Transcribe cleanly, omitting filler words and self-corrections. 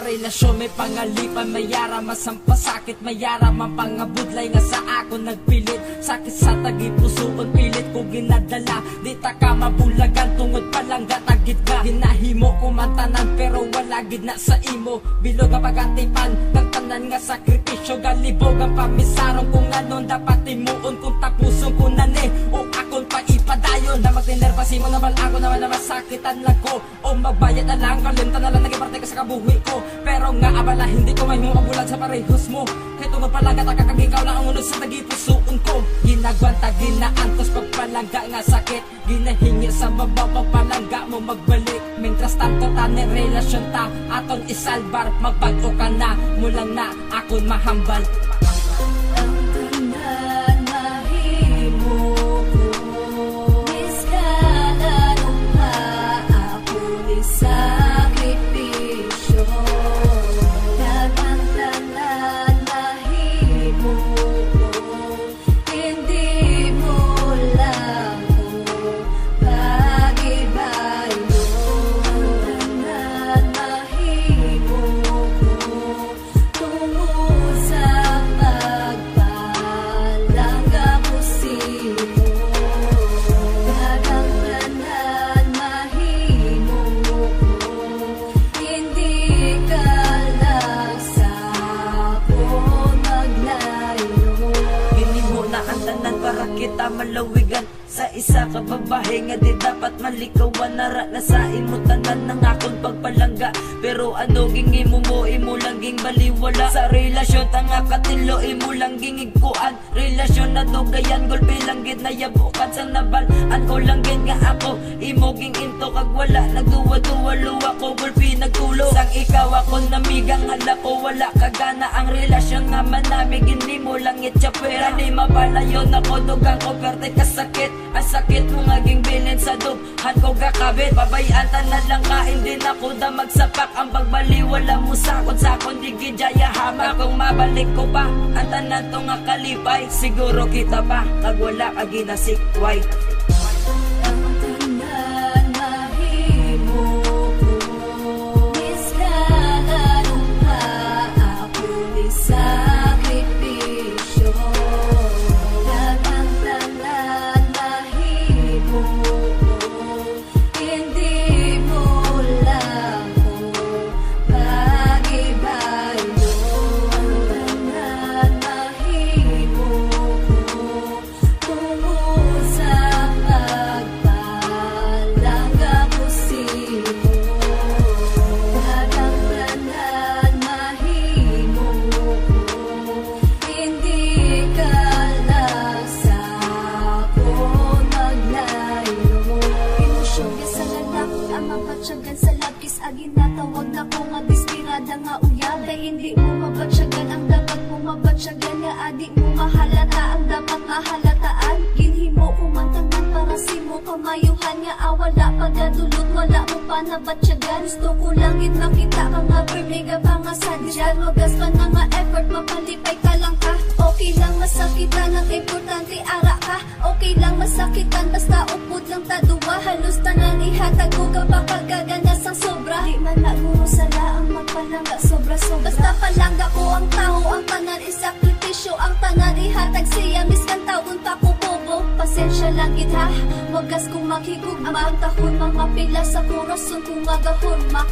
relasyon may pangalipan, mayara masampasakit, mayara man pangabudlay nga sa ako nagpilit. Sakit sa tagi pusoon pilit ko ginadala, di ta ka mabulagan tungod palangga tagit ka. Ginahimo ko mantanan pero wala gid na sa imo, bilog ang pagatipan nagtanan nga sakripisyo, galibog ang pamisarong kung anon dapat timuon kung tapuson ko na ni o akon pa ipadayon na magtinervasi mo naman ako naman na masakitan lang ko o magbayad na lang kalimta na lang naging parte ka sa kabuhi ko. Pero nga abala hindi ko may humabulan sa parehos mo, kaya tungod palangga takakagikaw lang ang unod sa tagipusoon ko. Ginagwanta ginaantos pagpalangga nga sakit, ginahingi sa baba pagpalangga mo magbalik. Mientras tanto tani relasyon ta aton isalbar, magbago ka na mulang na akon mahambal. Kita malawigan sa isa ka babae nga di dapat malikawan, nara na sa imo tanan ng akong pagpalangga. Pero ano ging imo mo, imo lang ging baliwala sa relasyon tanga katilo, imo lang ging igkuan. Relasyon na dugayan gulpi lang gid na yabukan sa nabalan ko lang gid nga ako imo ging into kag wala nagduwa-duwa luwa ko gulpi nagtulo sang ikaw ako namigang hala ko wala kagana ang relasyon nga manami gini mo lang itchapera di mapalayon ako dugang ko perte kasakit. Ang sakit mo ngaging bilin sa dughan ko gakabit, babayan tanan lang kain din ako da magsapak. Ang pagbaliwala mo sakon di gidya hamak, kung mabalik ko pa ang tanan to nga kalipay siguro kita pa kag wala ka ginasikway. Sa labis agi natawag na ko nga desperada nga uyab, ay hindi mo mabatsyagan ang dapat mo mabatsyagan nga adik mo mahalata ang dapat mahalataan. Ginhimo ko mantanan para si mo kamayuhan nga awala pagadulot wala mo pa nabatsyagan. Gusto ko langit makita ka nga permega pa nga sadyan, wagas pa na nga effort mapalipay ka lang ka. Okay lang masakitan ang importante ara ka, okay lang masakitan basta upod lang taduwa. Halos tanan ihatag ko kapag pagkagana sang sobra, di man naguro sala ang magpalangga sobra-sobra. Basta palangga ko ang tao, ang tanan isakripisyo, ang tanan ihatag siya miskan taon pa ko bobo. Pasensya lang gid ha, wagas kong maghigugma ang tahon mga pila sa korason kung magahorma.